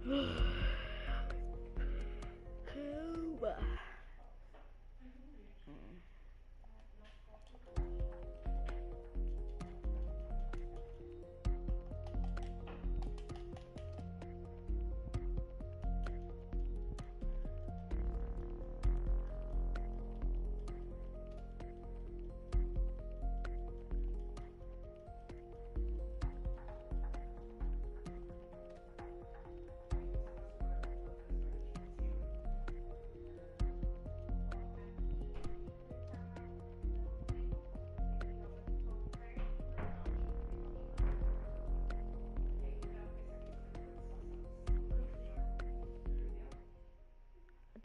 Cuba.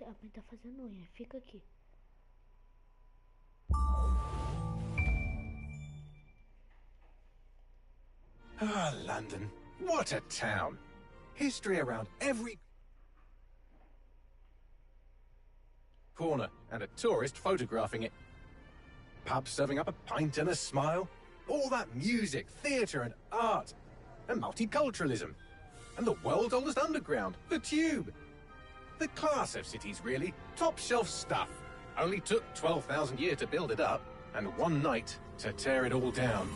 A mãe tá fazendo unha, fica aqui. Ah, London. What a town. History around every corner and a tourist photographing it. Pubs serving up a pint and a smile. All that music, theatre and art. And multiculturalism. And the world's oldest underground, the Tube. The class of cities, really. Top shelf stuff. Only took 12,000 years to build it up, and one night to tear it all down.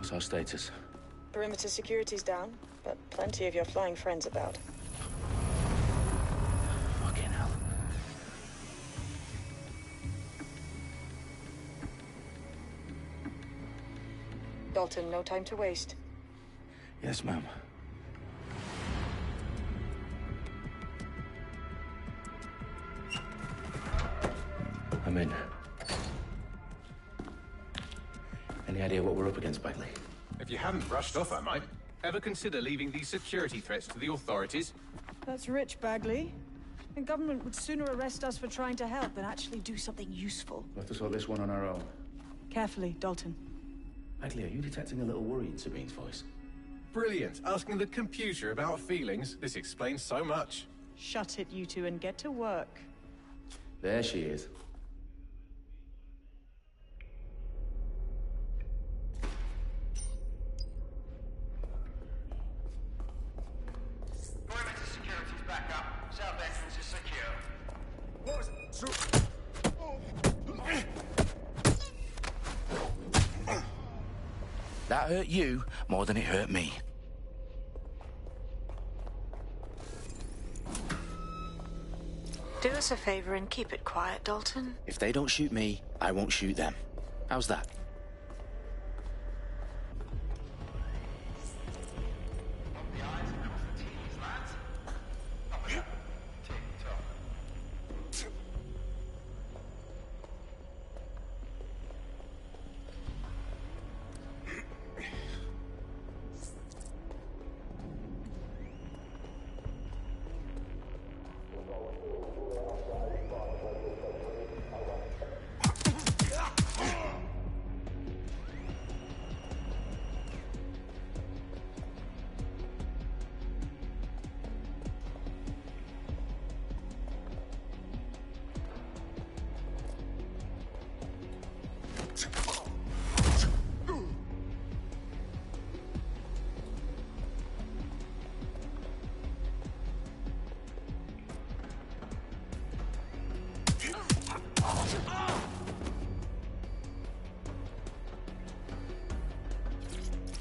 What's our status? Perimeter security's down, but plenty of your flying friends about. Fucking hell. Dalton, no time to waste. Yes, ma'am. I'm in. Any idea what we're up against, Bagley? If you hadn't brushed off, I might. Ever consider leaving these security threats to the authorities? That's rich, Bagley. The government would sooner arrest us for trying to help than actually do something useful. We'll have to sort this one on our own. Carefully, Dalton. Bagley, are you detecting a little worry in Sabine's voice? Brilliant. Asking the computer about feelings. This explains so much. Shut it, you two, and get to work. There she is. That hurt you more than it hurt me. Do us a favor and keep it quiet, Dalton. If they don't shoot me, I won't shoot them. How's that?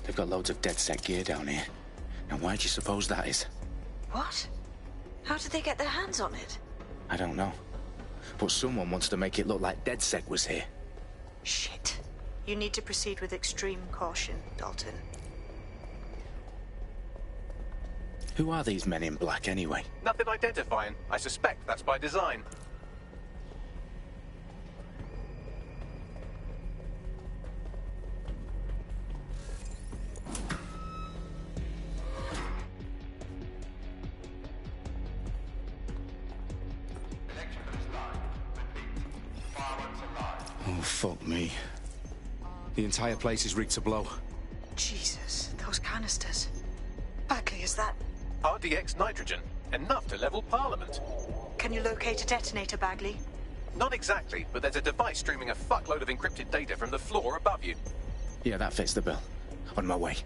They've got loads of dead-set gear down here. Now, why do you suppose that is? What? How did they get their hands on it? I don't know. But someone wants to make it look like DedSec was here. Shit. You need to proceed with extreme caution, Dalton. Who are these men in black, anyway? Nothing identifying. I suspect that's by design. fuck me. The entire place is rigged to blow. Jesus, those canisters. Bagley, is that... RDX nitrogen. Enough to level Parliament. Can you locate a detonator, Bagley? Not exactly, but there's a device streaming a fuckload of encrypted data from the floor above you. Yeah, that fits the bill. On my way.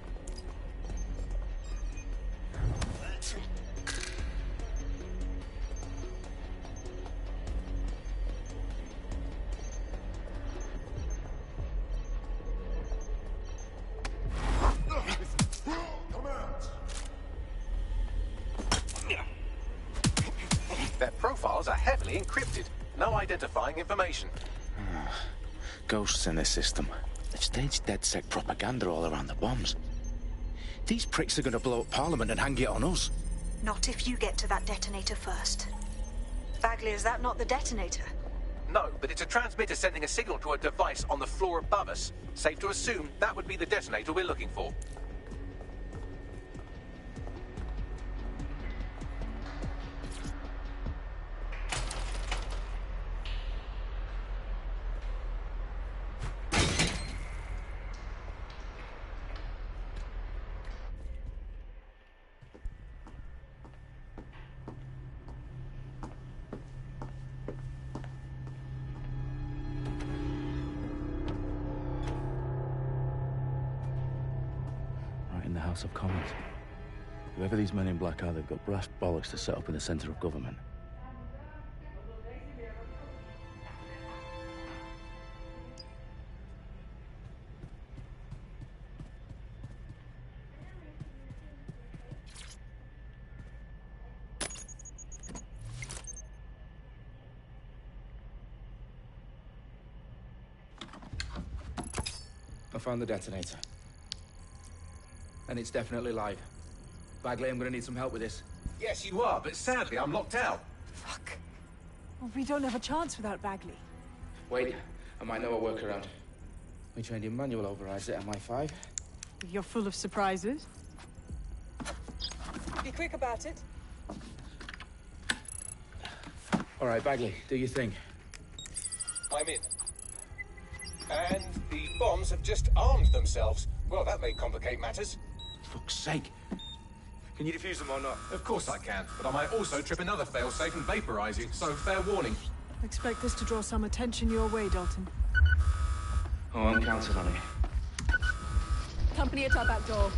Their profiles are heavily encrypted. No identifying information. Ghosts in this system. They've staged DedSec propaganda all around the bombs. These pricks are going to blow up Parliament and hang it on us. Not if you get to that detonator first. Bagley, is that not the detonator? No, but it's a transmitter sending a signal to a device on the floor above us. Safe to assume that would be the detonator we're looking for. In the House of Commons. Whoever these men in black are, they've got brass bollocks to set up in the centre of government. I found the detonator. And it's definitely live. Bagley, I'm gonna need some help with this. Yes, you are, but sadly I'm locked out. Fuck. Well, we don't have a chance without Bagley. Wait, I might know a workaround. We trained in manual overrides at MI5. You're full of surprises. Be quick about it. All right, Bagley, do your thing. I'm in. And the bombs have just armed themselves. Well, that may complicate matters. Fuck's sake. Can you defuse them or not? Of course I can, but I might also trip another failsafe and vaporize you, so fair warning. Expect this to draw some attention your way, Dalton. Oh, I'm counting on it. Company at our back door.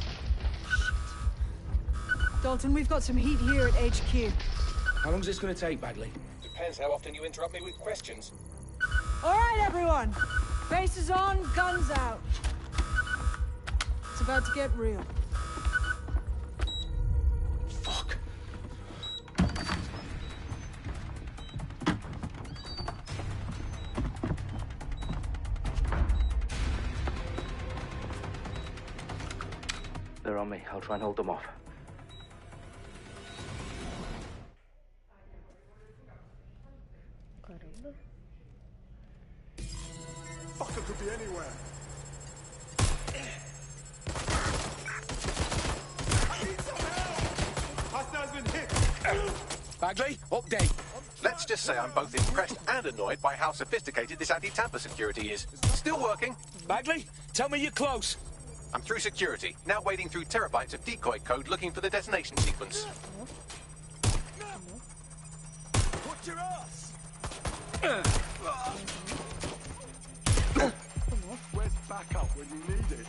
Dalton, we've got some heat here at HQ. How long's this gonna take, Bagley? Depends how often you interrupt me with questions. All right, everyone. Faces on, guns out. It's about to get real. Fuck. They're on me. I'll try and hold them off. Caramba. Fucker could be anywhere. I need some help! Hostile's been hit! Bagley, update. Let's just say I'm both impressed and annoyed by how sophisticated this anti-tamper security is. Still working. Bagley, tell me you're close. I'm through security, now wading through terabytes of decoy code looking for the detonation sequence. Watch your ass! Where's backup when you need it?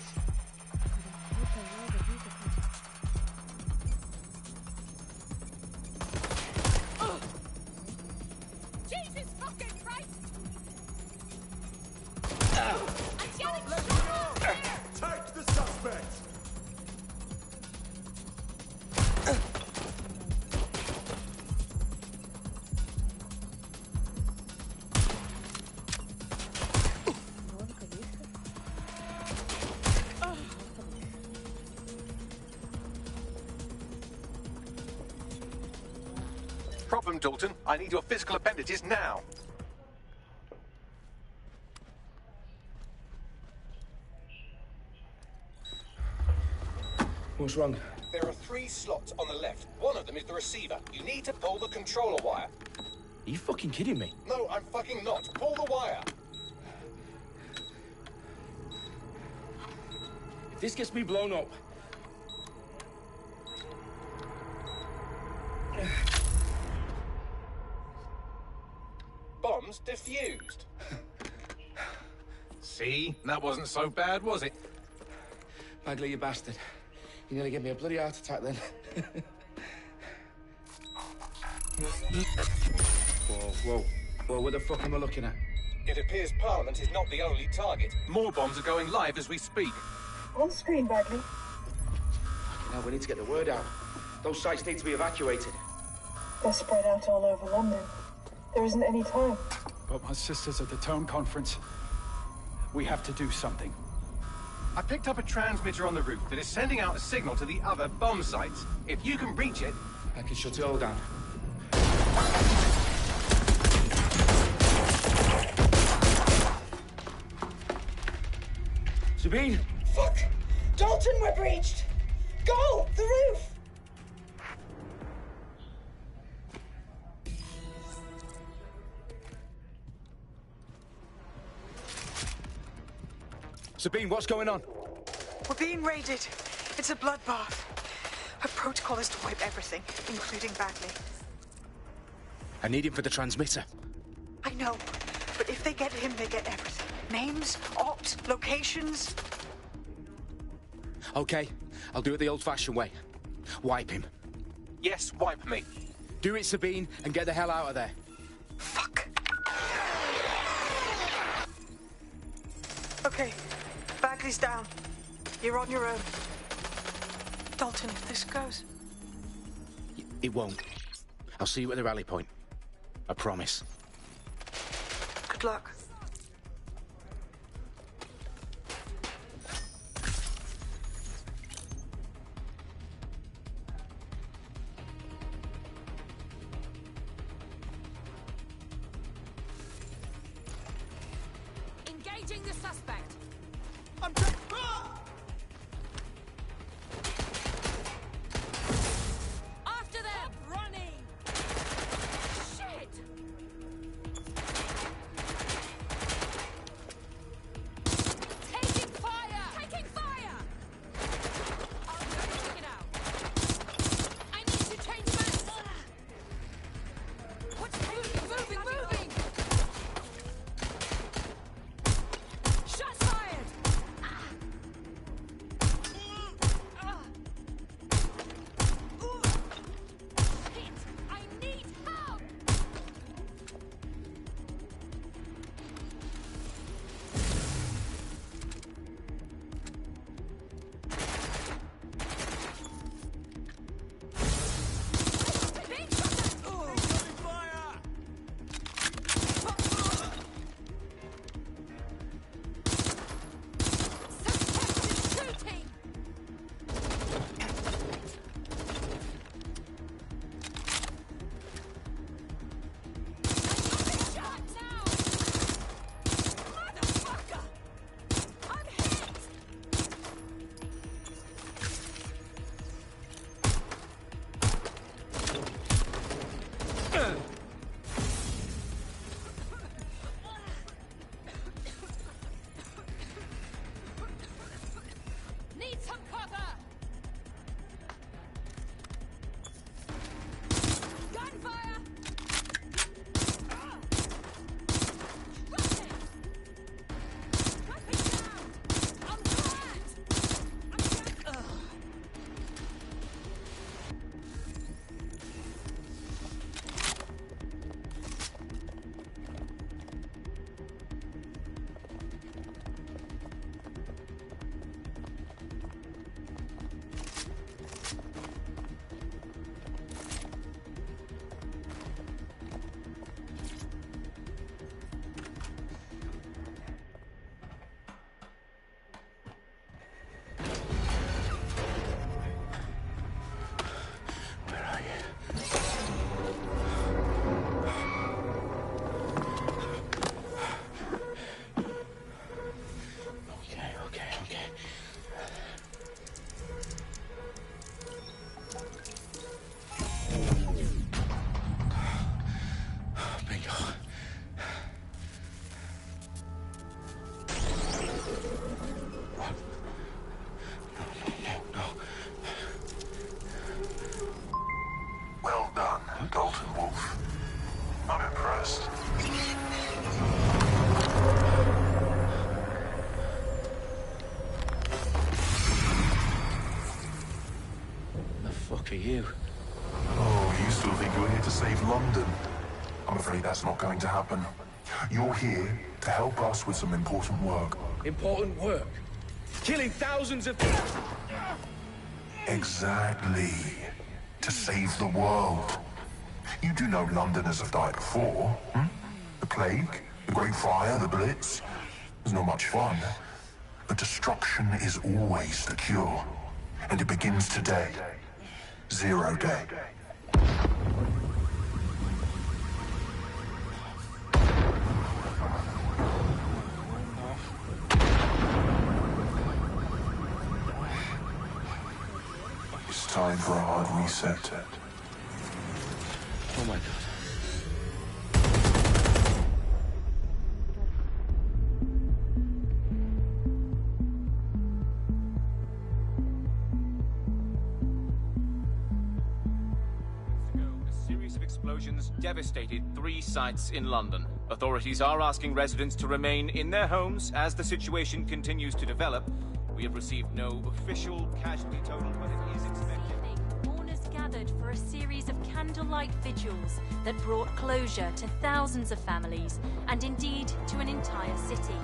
Jesus fucking Christ! Take the suspect! Problem, Dalton. I need your physical appendages now. What's wrong? There are 3 slots on the left. One of them is the receiver. You need to pull the controller wire. Are you fucking kidding me? No, I'm fucking not. Pull the wire. this gets me blown up. Bombs defused. See? That wasn't so bad, was it? Bagley, you bastard. You nearly gave me a bloody heart attack then. Whoa, what the fuck am I looking at? It appears Parliament is not the only target. More bombs are going live as we speak. On screen, Bagley. Now we need to get the word out. Those sites need to be evacuated. They're spread out all over London. There isn't any time. But my sister's at the town conference. We have to do something. I picked up a transmitter on the roof that is sending out a signal to the other bomb sites. If you can reach it... I can shut it all down. Sabine! Fuck! Dalton, we're breached! Go! The roof! Sabine, what's going on? We're being raided. It's a bloodbath. Her protocol is to wipe everything, including Bagley. I need him for the transmitter. I know, but if they get him, they get everything. Names, opt, locations. Okay, I'll do it the old-fashioned way. Wipe him. Yes, wipe me. Do it, Sabine, and get the hell out of there. Fuck. Okay, Bagley's down. You're on your own. Dalton, if this goes... It won't. I'll see you at the rally point. I promise. Good luck. Engaging the suspect. I'm After them! Running! Shit! Taking fire! Taking fire! I'm going to take it out. I need to change maps! What's moving! Shots fired! for you. Oh, you still think you're here to save London? I'm afraid that's not going to happen. You're here to help us with some important work. Important work? Killing thousands of... Exactly. To save the world. You do know Londoners have died before, hmm? The Plague, the Great Fire, the Blitz. It's not much fun. But destruction is always the cure. And it begins today. Zero Day. It's time for a hard reset. Oh my God. Explosions devastated 3 sites in London. Authorities are asking residents to remain in their homes as the situation continues to develop. We have received no official casualty total, but it is expected. Mourners gathered for a series of candlelight vigils that brought closure to thousands of families and indeed to an entire city.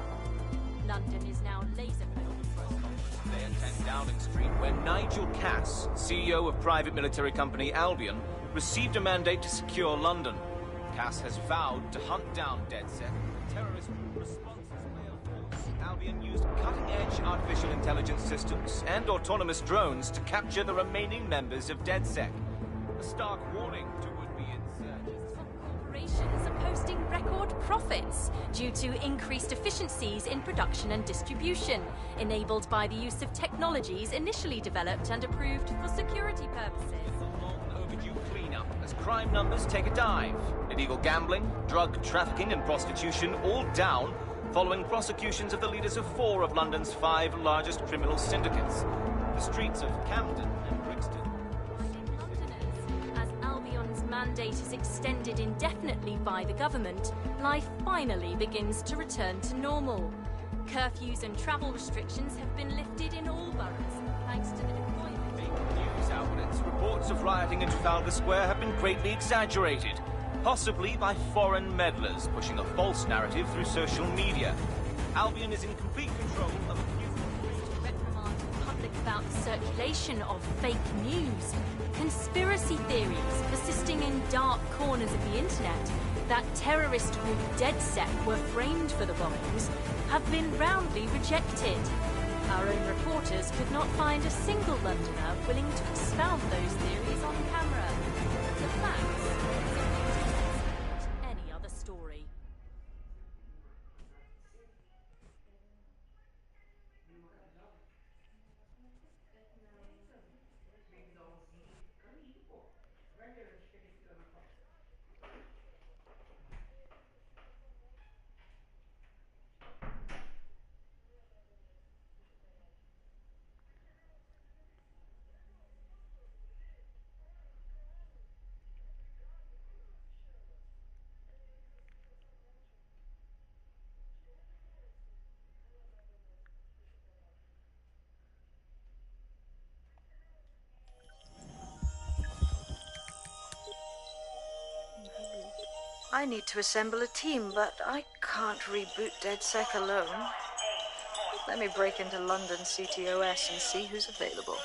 London is now laser-focused. They attend Downing Street, where Nigel Cass, CEO of private military company Albion, received a mandate to secure London. Cass has vowed to hunt down DedSec. Terrorist responses failed. Albion used cutting-edge artificial intelligence systems and autonomous drones to capture the remaining members of DedSec. A stark warning to would-be insurgents. Corporations are posting record profits due to increased efficiencies in production and distribution, enabled by the use of technologies initially developed and approved for security purposes. As crime numbers take a dive. Illegal gambling, drug trafficking and prostitution all down following prosecutions of the leaders of 4 of London's 5 largest criminal syndicates. The streets of Camden and Brixton. Londoners, as Albion's mandate is extended indefinitely by the government, life finally begins to return to normal. Curfews and travel restrictions have been lifted in all boroughs, thanks to the deployment. News outlets, reports of rioting in Trafalgar Square have been greatly exaggerated, possibly by foreign meddlers pushing a false narrative through social media. Albion is in complete control of a few... reprimand the public about the circulation of fake news, conspiracy theories persisting in dark corners of the internet that terrorist group DedSec were framed for the bombings have been roundly rejected. Our own reporters could not find a single Londoner willing to expound those theories on camera. The facts simply any other story. I need to assemble a team, but I can't reboot DedSec alone. Let me break into London CTOS and see who's available.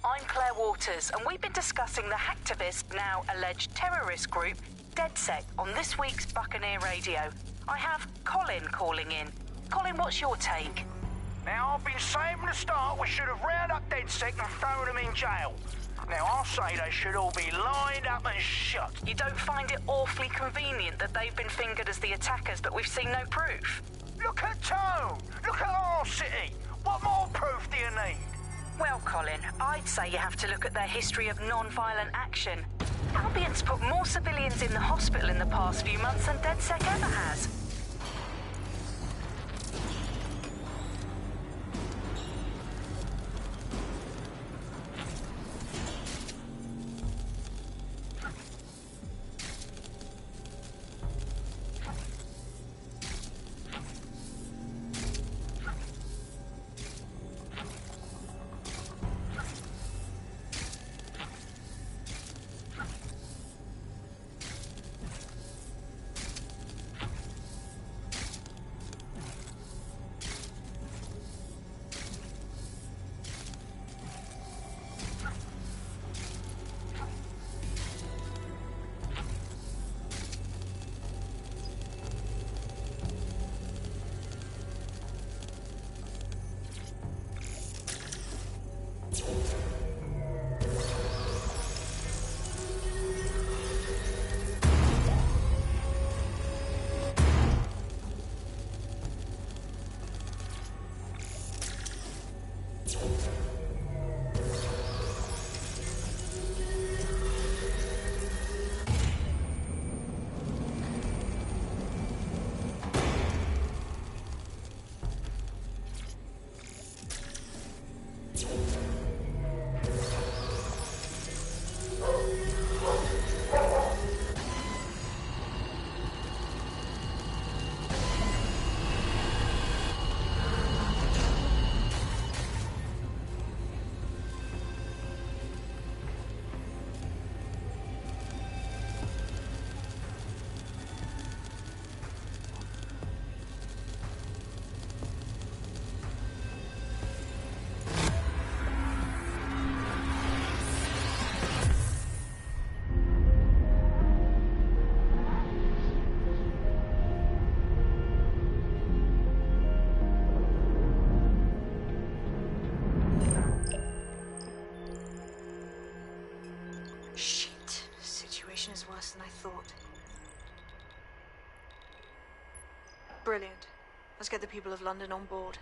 I'm Claire Waters, and we've been discussing the hacktivist, now alleged terrorist group, DedSec, on this week's Buccaneer Radio. I have Colin calling in. Colin, what's your take? Now, I've been saying from the start we should have rounded up DedSec and thrown them in jail. Now, I'll say they should all be lined up and shot. You don't find it awfully convenient that they've been fingered as the attackers, but we've seen no proof? Look at Tone! Look at our city! What more proof do you need? Well, Colin, I'd say you have to look at their history of non-violent action. Albion's put more civilians in the hospital in the past few months than DedSec ever has. Shit. Situation is worse than I thought. Brilliant. Let's get the people of London on board.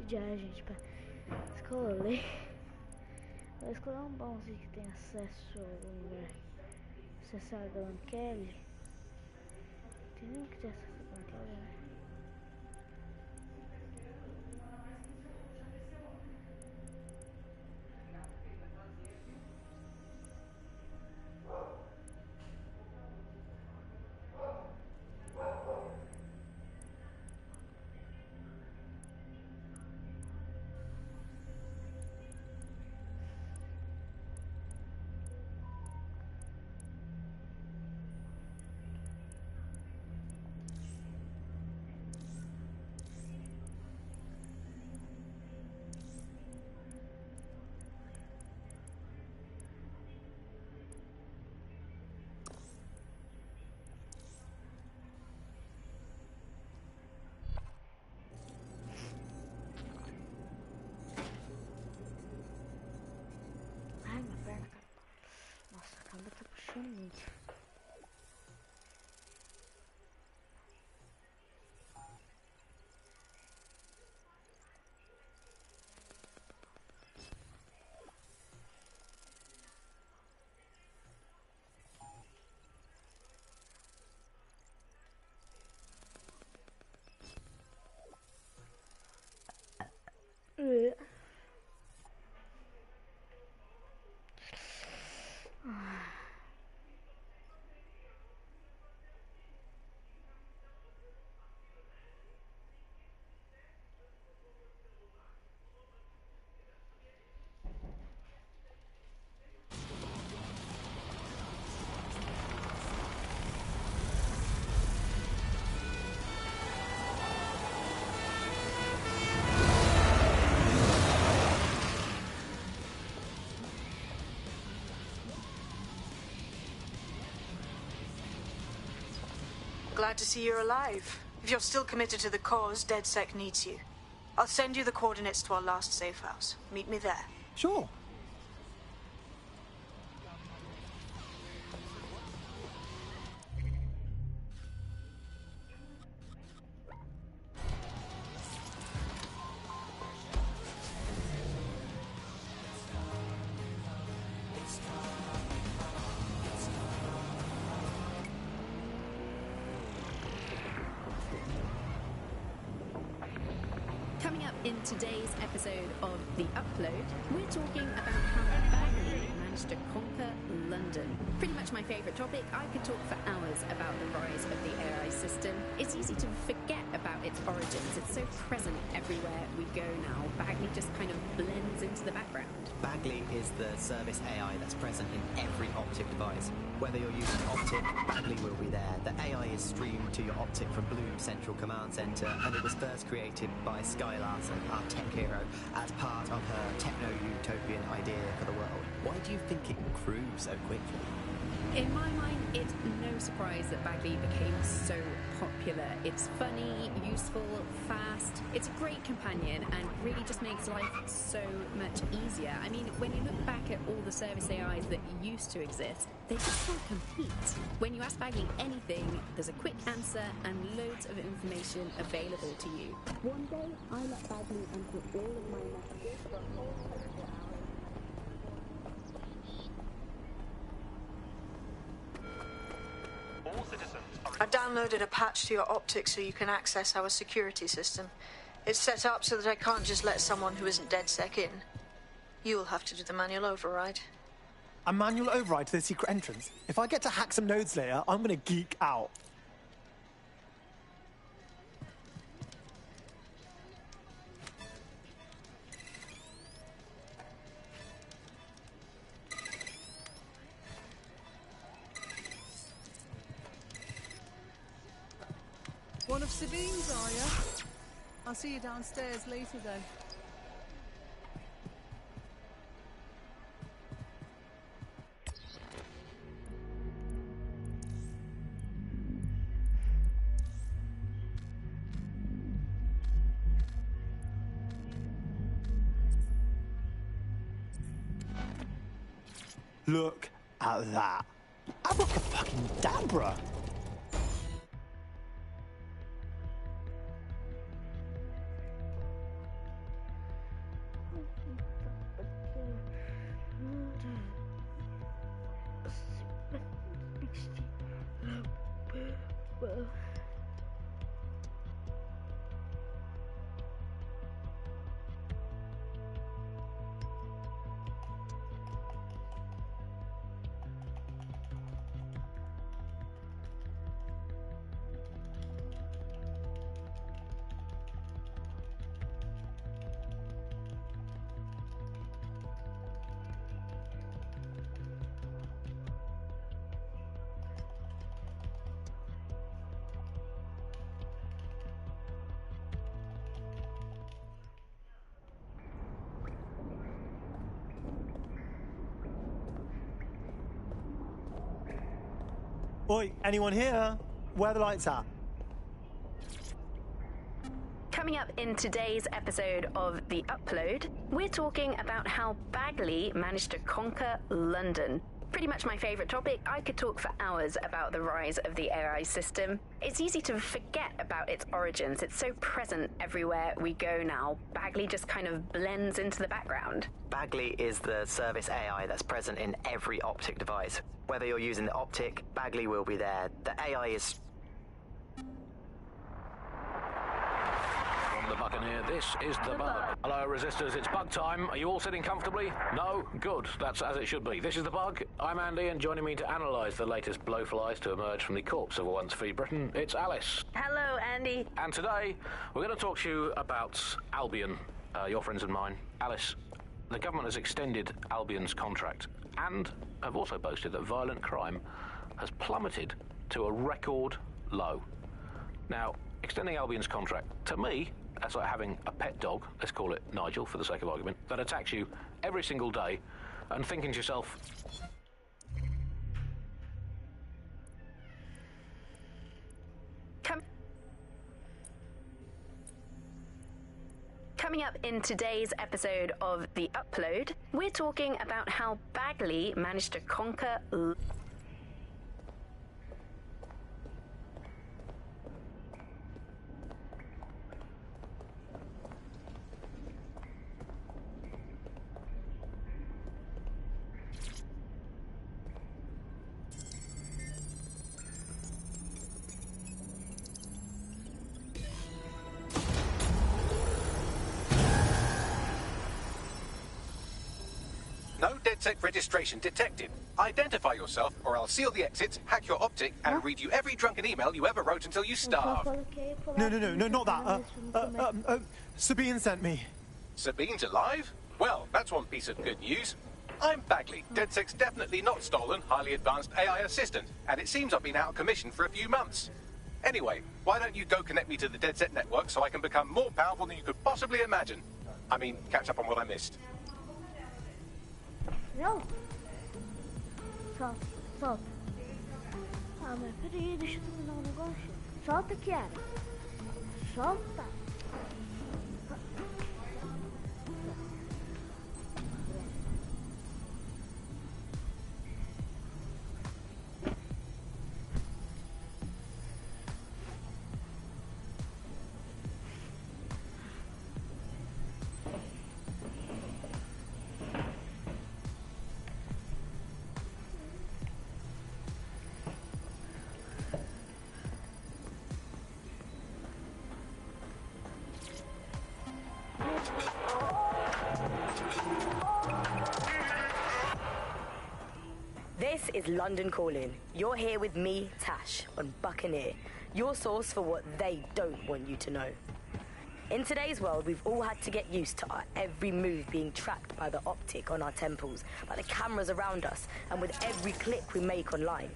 De agente pra escolher. Vou escolher um bonzinho que tem acesso ao lugar. Acessar a Glen Kelly. Tem nenhum que tem acesso a Glen Kelly, né? Muito. Glad to see you're alive. If you're still committed to the cause, DedSec needs you. I'll send you the coordinates to our last safe house. Meet me there. Sure. Coming up in today's episode of The Upload, we're talking about how Bagley managed to conquer London. Pretty much my favourite topic. I could talk for hours about the rise of the AI system. It's easy to forget about its origins. It's so present everywhere we go now. Bagley just kind of blends into the background. Bagley is the service AI that's present in every Optic device. Whether you're using Optic, Bagley will be there. The AI is streamed to your Optic from Bloom Central Command Center, and it was first created by Sky Larson, our tech hero, as part of her techno-utopian idea for the world. Why do you think it grew so quickly? In my mind, it's no surprise that Bagley became so popular. It's funny, useful, fast. It's a great companion and really just makes life so much easier. I mean, when you look back at all the service AIs that used to exist, they just can't compete. When you ask Bagley anything, there's a quick answer and loads of information available to you. One day, I let Bagley answer all of my messages for a whole 24 hours. I downloaded a patch to your Optics so you can access our security system. It's set up so that I can't just let someone who isn't DedSec in. You'll have to do the manual override. A manual override to the secret entrance? If I get to hack some nodes later, I'm gonna geek out. One of Sabine's, are you? I'll see you downstairs later then. Look at that. Abracadabra. Oi, anyone here? Where are the lights at? Coming up in today's episode of The Upload, we're talking about how Bagley managed to conquer London. Pretty much my favourite topic. I could talk for hours about the rise of the AI system. It's easy to forget about its origins. It's so present everywhere we go now. Bagley just kind of blends into the background. Bagley is the service AI that's present in every optic device. Whether you're using the optic, Bagley will be there. The AI is... From the Buccaneer, this is the Bug. Hello, Resistors, it's Bug time. Are you all sitting comfortably? No? Good. That's as it should be. This is the Bug. I'm Andy, and joining me to analyse the latest blowflies to emerge from the corpse of a once-free Britain, it's Alice. Hello, Andy. And today, we're going to talk to you about Albion, your friends and mine. Alice, the government has extended Albion's contract and have also boasted that violent crime has plummeted to a record low. Now, extending Albion's contract, to me, that's like having a pet dog, let's call it Nigel for the sake of argument, that attacks you every single day and thinking to yourself... Coming up in today's episode of The Upload, we're talking about how Bagley managed to conquer... No DedSec registration detected. Identify yourself, or I'll seal the exits, hack your optic, and read you every drunken email you ever wrote until you starve. No, not that. Sabine sent me. Sabine's alive? Well, that's one piece of good news. I'm Bagley, DedSec's definitely not stolen, highly advanced AI assistant, and it seems I've been out of commission for a few months. Anyway, why don't you go connect me to the DedSec network so I can become more powerful than you could possibly imagine? I mean, catch up on what I missed. Não. Solta, solta. Ah, mas peraí, deixa eu terminar um negócio. Solta, Kiara. Solta. This is London Calling. You're here with me, Tash, on Buccaneer, your source for what they don't want you to know. In today's world, we've all had to get used to our every move being tracked by the optic on our temples, by the cameras around us, and with every click we make online.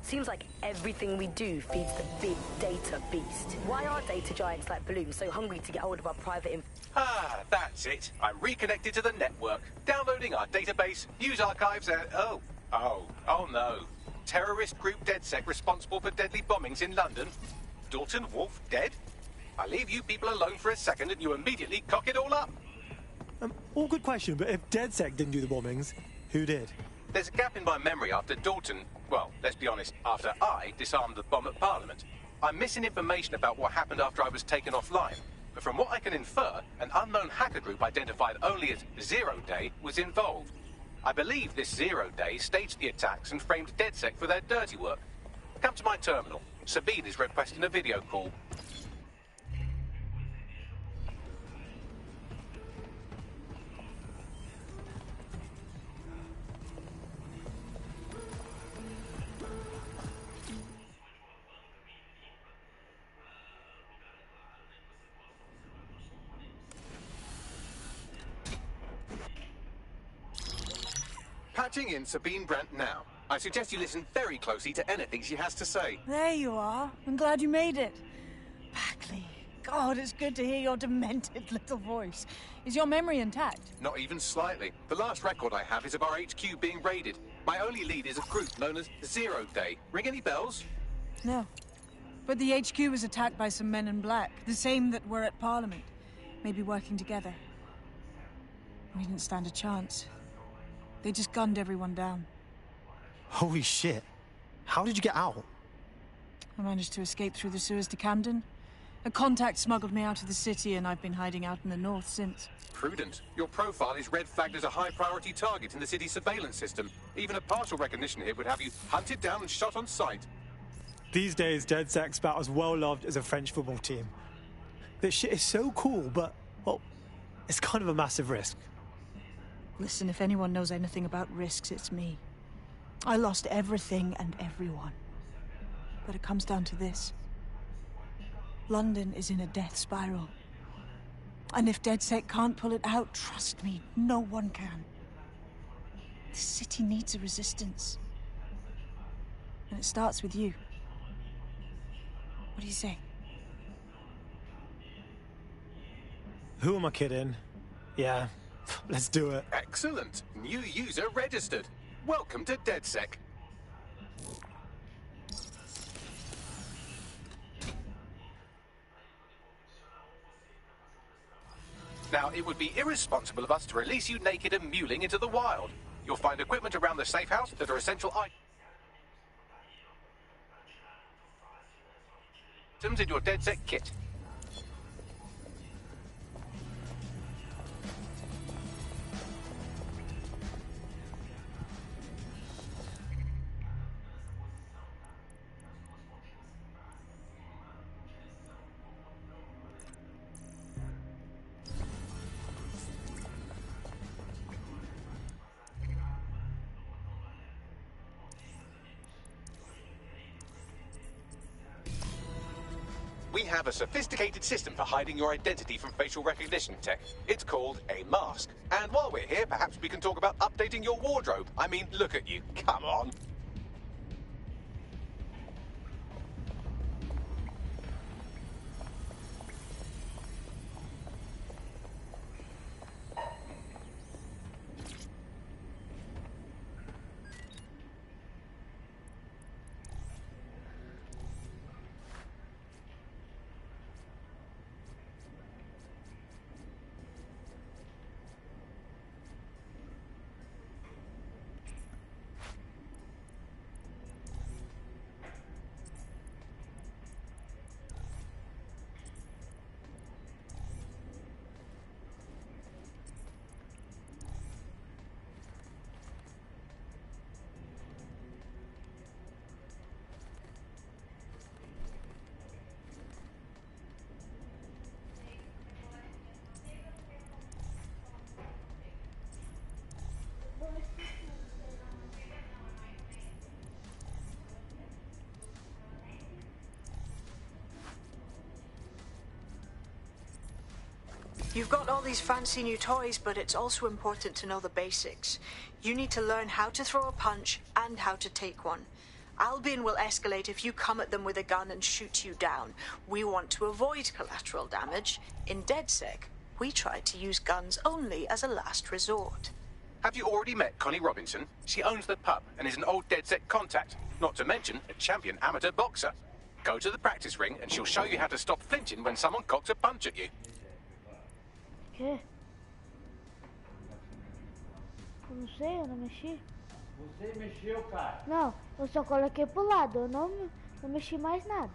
Seems like everything we do feeds the big data beast. Why are data giants like Bloom so hungry to get hold of our private info? Ah, that's it. I'm reconnected to the network, downloading our database, news archives, and... Oh no. Terrorist group DedSec responsible for deadly bombings in London. Dalton Wolf dead? I leave you people alone for a second and you immediately cock it all up. All good question, but if DedSec didn't do the bombings, who did? There's a gap in my memory after Dalton... Well, let's be honest, after I disarmed the bomb at Parliament. I'm missing information about what happened after I was taken offline. But from what I can infer, an unknown hacker group identified only as Zero Day was involved. I believe this 0 Day staged the attacks and framed DedSec for their dirty work. Come to my terminal. Sabine is requesting a video call. Patching in Sabine Brandt now. I suggest you listen very closely to anything she has to say. There you are. I'm glad you made it. Bagley. God, it's good to hear your demented little voice. Is your memory intact? Not even slightly. The last record I have is of our HQ being raided. My only lead is a group known as 0 Day. Ring any bells? No. But the HQ was attacked by some men in black, the same that were at Parliament. Maybe working together. We didn't stand a chance. They just gunned everyone down. Holy shit. How did you get out? I managed to escape through the sewers to Camden. A contact smuggled me out of the city, and I've been hiding out in the north since. Prudent. Your profile is red flagged as a high-priority target in the city's surveillance system. Even a partial recognition hit would have you hunted down and shot on sight. These days, DedSec's about as well loved as a French football team. This shit is so cool, but, well, it's kind of a massive risk. Listen, if anyone knows anything about risks, it's me. I lost everything and everyone. But it comes down to this. London is in a death spiral. And if DedSec can't pull it out, trust me, no one can. This city needs a resistance. And it starts with you. What do you say? Who am I kidding? Yeah, let's do it. Excellent. New user registered. Welcome to DedSec. Now, it would be irresponsible of us to release you naked and mewling into the wild. You'll find equipment around the safe house that are essential items in your DedSec kit. We have a sophisticated system for hiding your identity from facial recognition tech. It's called a mask. And while we're here, perhaps we can talk about updating your wardrobe. I mean, look at you. Come on. You've got all these fancy new toys, but it's also important to know the basics. You need to learn how to throw a punch and how to take one. Albion will escalate if you come at them with a gun and shoot you down. We want to avoid collateral damage. In DedSec, we try to use guns only as a last resort. Have you already met Connie Robinson? She owns the pub and is an old DedSec contact, not to mention a champion amateur boxer. Go to the practice ring and she'll show you how to stop flinching when someone cocks a punch at you. Que? Eu não sei, eu não mexi. Você mexeu, cara. Não, eu só coloquei pro lado, eu não mexi mais nada.